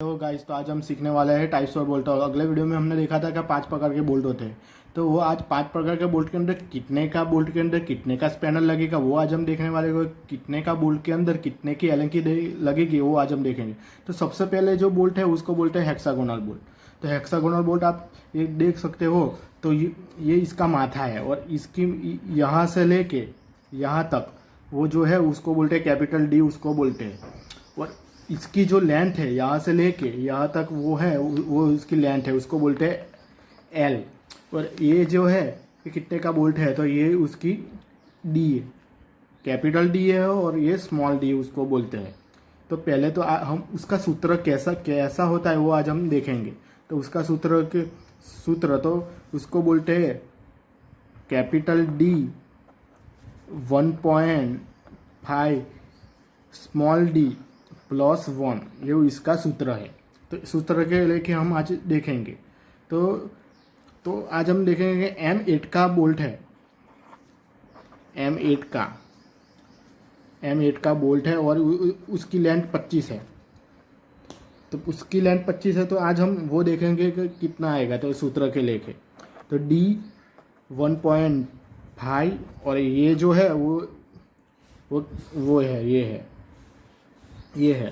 तो गाइस, तो आज हम सीखने वाले हैं टाइप्स ऑफ बोल्ट। और अगले वीडियो में हमने देखा था कि 5 प्रकार के बोल्ट होते हैं। तो वो आज 5 प्रकार के बोल्ट के अंदर कितने का स्पैनर लगेगा वो आज हम देखने वाले हैं। कितने का बोल्ट के अंदर कितने की एलन की लगेगी वो आज हम देखेंगे। तो सबसे पहले जो बोल्ट है उसको बोलते हैं हेक्सागोनल बोल्ट। तो हेक्सागोनल बोल्ट आप ये देख सकते हो। तो ये इसका माथा है और इसकी यहाँ से लेके यहाँ तक वो जो है उसको बोलते हैं कैपिटल डी, उसको बोलते हैं। और इसकी जो लेंथ है यहाँ से लेके यहाँ तक वो है, वो इसकी लेंथ है, उसको बोलते हैं एल। और ये जो है ये कितने का बोल्ट है, तो ये उसकी डी है, कैपिटल डी है और ये स्मॉल डी उसको बोलते हैं। तो पहले तो हम उसका सूत्र कैसा होता है वो आज हम देखेंगे। तो उसका सूत्र तो उसको बोलते हैं कैपिटल डी 1.5 स्मॉल डी +1, ये इसका सूत्र है। तो सूत्र के लेके हम आज देखेंगे। तो आज हम देखेंगे M8 का बोल्ट है। M8 का बोल्ट है और उसकी लेंथ 25 है। तो उसकी लेंथ 25 है, तो आज हम वो देखेंगे कि कितना आएगा। तो सूत्र के लेके तो D 1.5 और ये जो है वो है, ये है।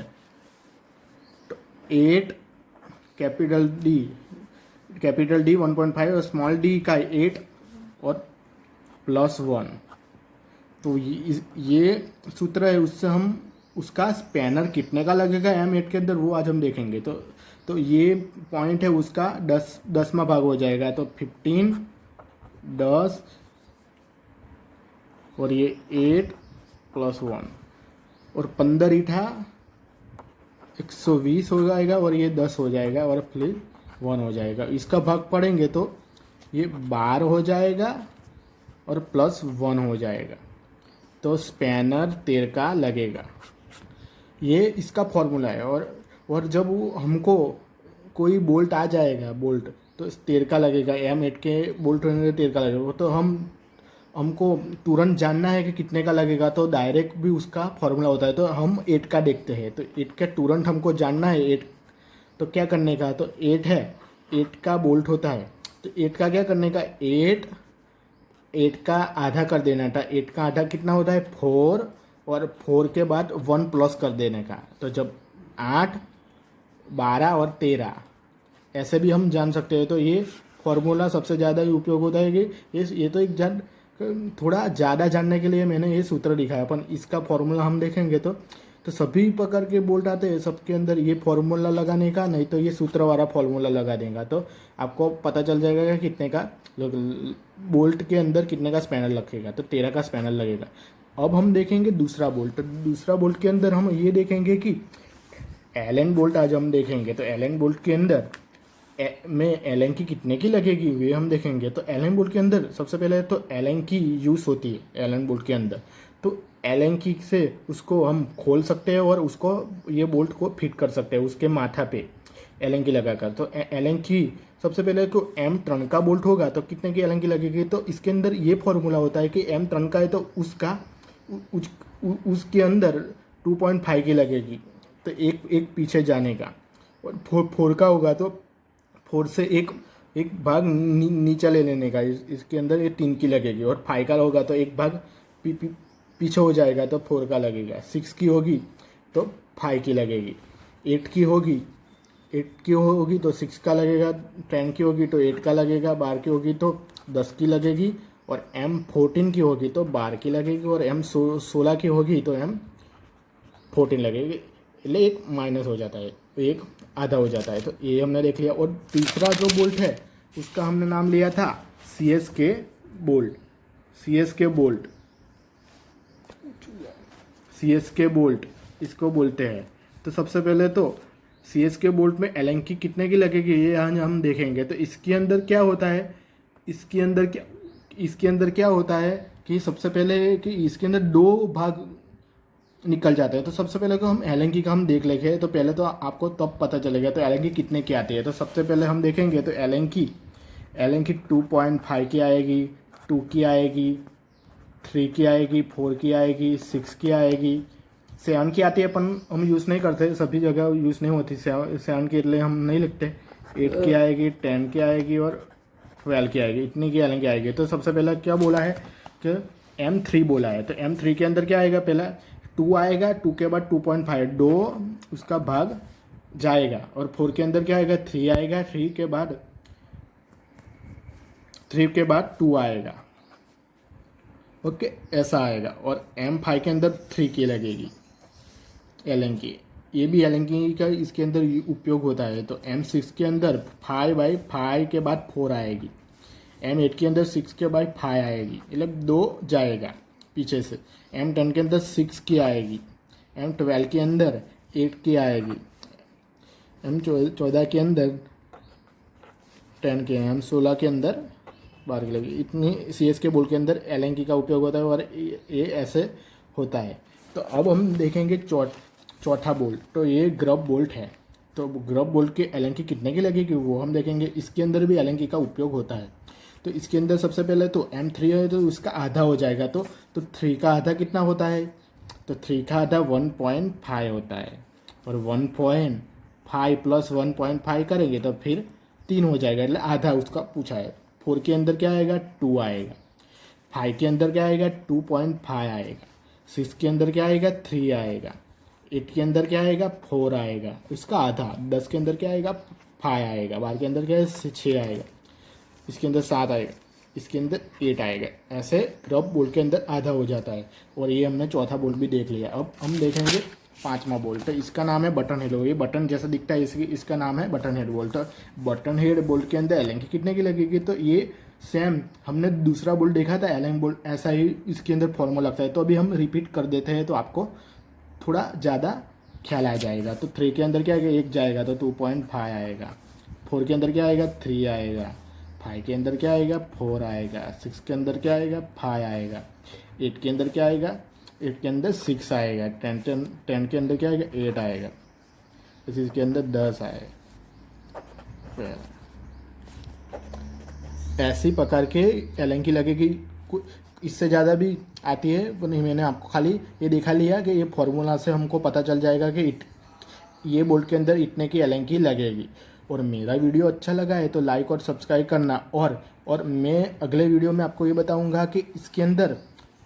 तो 8 कैपिटल डी 1.5 और स्मॉल डी का 8 और +1। तो ये सूत्र है, उससे हम उसका स्पैनर कितने का लगेगा M8 के अंदर वो आज हम देखेंगे। तो ये पॉइंट है उसका 10वां भाग हो जाएगा। तो 15 10 और ये 8 +1 और 15 ईठा 120 हो जाएगा और ये 10 हो जाएगा और फिर 1 हो जाएगा। इसका भाग पढ़ेंगे तो ये 12 हो जाएगा और +1 हो जाएगा। तो स्पैनर 13 का लगेगा। ये इसका फॉर्मूला है। और जब वो हमको कोई बोल्ट आ जाएगा बोल्ट तो 13 का लगेगा, M8 के बोल्ट होने 13 का लगेगा। तो हमको तुरंत जानना है कि कितने का लगेगा, तो डायरेक्ट भी उसका फॉर्मूला होता है। तो हम 8 का देखते हैं। तो 8 का तुरंत हमको जानना है 8, तो क्या करने का, तो 8 है, 8 का बोल्ट होता है। तो 8 का क्या करने का, 8 का आधा कर देना था। 8 का आधा कितना होता है 4 और 4 के बाद 1 प्लस कर देने का। तो जब 8 12 और 13 ऐसे भी हम जान सकते हैं। तो ये फॉर्मूला सबसे ज़्यादा ही उपयोग होता है कि ये तो एक थोड़ा ज़्यादा जानने के लिए मैंने ये सूत्र लिखा है। अपन इसका फॉर्मूला हम देखेंगे तो सभी प्रकार के बोल्ट आते हैं, सबके अंदर ये फॉर्मूला लगाने का, नहीं तो ये सूत्र वाला फॉर्मूला लगा देगा। तो आपको पता चल जाएगा कि कितने का बोल्ट के अंदर कितने का स्पैनर लगेगा। तो 13 का स्पैनर लगेगा। अब हम देखेंगे दूसरा बोल्ट। तो दूसरा बोल्ट के अंदर हम ये देखेंगे कि एलन बोल्ट आज हम देखेंगे। तो एलन बोल्ट के अंदर में एलन की कितने की लगेगी वे हम देखेंगे। तो एलन बोल्ट के अंदर सबसे पहले तो एलन की यूज़ होती है एलन बोल्ट के अंदर। तो एलन की से उसको हम खोल सकते हैं और उसको ये बोल्ट को फिट कर सकते हैं उसके माथा पे एलन की लगाकर। तो एलन की सबसे पहले तो M3 का बोल्ट होगा तो कितने की एलन की लगेगी। तो इसके अंदर ये फॉर्मूला होता है कि M3 का है तो उसके अंदर 2.5 की लगेगी। तो एक पीछे जाने का। और 4 का होगा तो 4 से एक भाग नीचे ले लेने का। इसके अंदर ये 3 की लगेगी। और 5 का होगा तो एक भाग पीछे हो जाएगा तो 4 का लगेगा। 6 की होगी तो 5 की लगेगी। 8 की होगी तो 6 का लगेगा। 10 की होगी तो 8 का लगेगा। 12 की होगी तो 10 की लगेगी। और M14 की होगी तो 12 की लगेगी। और M16 की होगी तो M14 लगेगी। એટલે एक माइनस हो जाता है, एक आधा हो जाता है। तो ये हमने देख लिया। और तीसरा जो बोल्ट है उसका हमने नाम लिया था CSK बोल्ट इसको बोलते हैं। तो सबसे पहले तो CSK बोल्ट में एलन की कितने की लगेगी ये हम देखेंगे। तो इसके अंदर क्या होता है, इसके अंदर क्या होता है कि सबसे पहले कि इसके अंदर 2 भाग निकल जाते हैं। तो सबसे पहले तो हम एलन की का हम देख लेंगे। तो पहले तो आपको तब पता चलेगा तो एलन की कितने की आती है। तो सबसे पहले हम देखेंगे तो एलन की 2.5 की आएगी, 2 की आएगी, 3 की आएगी, 4 की आएगी, 6 की आएगी, 7 की आती है अपन हम यूज़ नहीं करते, सभी जगह यूज़ नहीं होती 7 की, इसलिए हम नहीं लिखते। 8 की आएगी, 10 की आएगी और 12 की आएगी, इतनी की एलन की आएगी। तो सबसे पहला क्या बोला है कि M3 बोला है, तो M3 के अंदर क्या आएगा, पहला 2 आएगा, 2 के बाद 2.5 2 उसका भाग जाएगा, और 4 के अंदर क्या आएगा, 3 आएगा, 3 के बाद 2 आएगा। ओके, ऐसा आएगा। और M5 के अंदर 3 की लगेगी एलन की, ये भी एलन की का इसके अंदर उपयोग होता है। तो M6 के अंदर 5/5 के बाद 4 आएगी, M8 के अंदर 6 के बाद 5 आएगी, मतलब 2 जाएगा पीछे से। M10 के अंदर 6 की आएगी, M12 के अंदर 8 की आएगी, M14 के अंदर 10 के, M16 के अंदर 12 की लगेगी। इतनी CS के बोल्ट के अंदर एलन की का उपयोग होता है, और ये ऐसे होता है। तो अब हम देखेंगे चौथा बोल्ट। तो ये ग्रब बोल्ट है, तो ग्रब बोल्ट के एलन की कितने की लगेगी वो हम देखेंगे। इसके अंदर भी एलन की का उपयोग होता है। तो इसके अंदर सबसे पहले तो M3 है, तो उसका आधा हो जाएगा। तो 3 का आधा कितना होता है, तो 3 का आधा 1.5 होता है, और 1.5 प्लस 1.5 करेंगे तो फिर 3 हो जाएगा, मतलब आधा उसका पूछा है। 4 के अंदर क्या आएगा, 2 आएगा। 5 के अंदर क्या आएगा, 2.5 आएगा। 6 के अंदर क्या आएगा, 3 आएगा। 8 के अंदर क्या आएगा, 4 आएगा, इसका आधा। 10 के अंदर क्या आएगा, 5 आएगा। 12 के अंदर क्या है, 6 आएगा। इसके अंदर 7 आएगा, इसके अंदर 8 आएगा। ऐसे ग्रब बोल्ट के अंदर आधा हो जाता है। और ये हमने चौथा बोल्ट भी देख लिया। अब हम देखेंगे 5वां बोल्ट। तो इसका नाम है बटन हेड। ये बटन जैसा दिखता है, इसका नाम है बटन हेड बोल्ट। तो बटन हेड बोल्ट के अंदर एलन की कितने की लगेगी, तो ये सेम हमने दूसरा बोल्ट देखा था एलन बोल्ट, ऐसा ही इसके अंदर फॉर्मूला लगता है। तो अभी हम रिपीट कर देते हैं, तो आपको थोड़ा ज़्यादा ख्याल आ जाएगा। तो 3 के अंदर क्या आएगा, 1 जाएगा तो 2.5 आएगा। 4 के अंदर क्या आएगा, 3 आएगा। 5 के अंदर क्या आएगा, 4 आएगा। 6 के अंदर क्या आएगा, 5 आएगा। 8 के अंदर क्या आएगा, 8 के अंदर 6 आएगा। 10 के अंदर क्या आएगा, 8 आएगा। इसके अंदर 10 आएगा। ऐसी प्रकार के एलन की लगेगी। इससे ज़्यादा भी आती है वो नहीं, मैंने आपको खाली ये दिखा लिया कि ये फॉर्मूला से हमको पता चल जाएगा कि ये बोल्ट के अंदर इतने की एलन की लगेगी। और मेरा वीडियो अच्छा लगा है तो लाइक और सब्सक्राइब करना। और मैं अगले वीडियो में आपको ये बताऊंगा कि इसके अंदर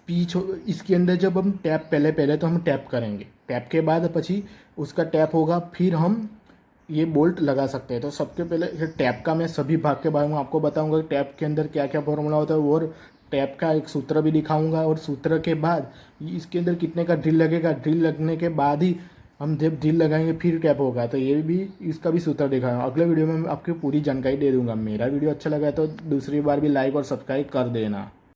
इसके अंदर जब हम टैप पहले तो हम टैप करेंगे, टैप के बाद पची उसका टैप होगा, फिर हम ये बोल्ट लगा सकते हैं। तो सबसे पहले टैप का मैं सभी भाग के बारे में आपको बताऊंगा कि टैप के अंदर क्या क्या फॉर्मूला होता है, और टैप का एक सूत्र भी दिखाऊंगा। और सूत्र के बाद इसके अंदर कितने का ड्रिल लगेगा, ड्रिल लगने के बाद ही हम जब ड्रिल लगाएंगे फिर टैप होगा। तो ये भी इसका भी सूत्र दिखाऊंगा। अगले वीडियो में मैं आपको पूरी जानकारी दे दूंगा। मेरा वीडियो अच्छा लगा तो दूसरी बार भी लाइक और सब्सक्राइब कर देना।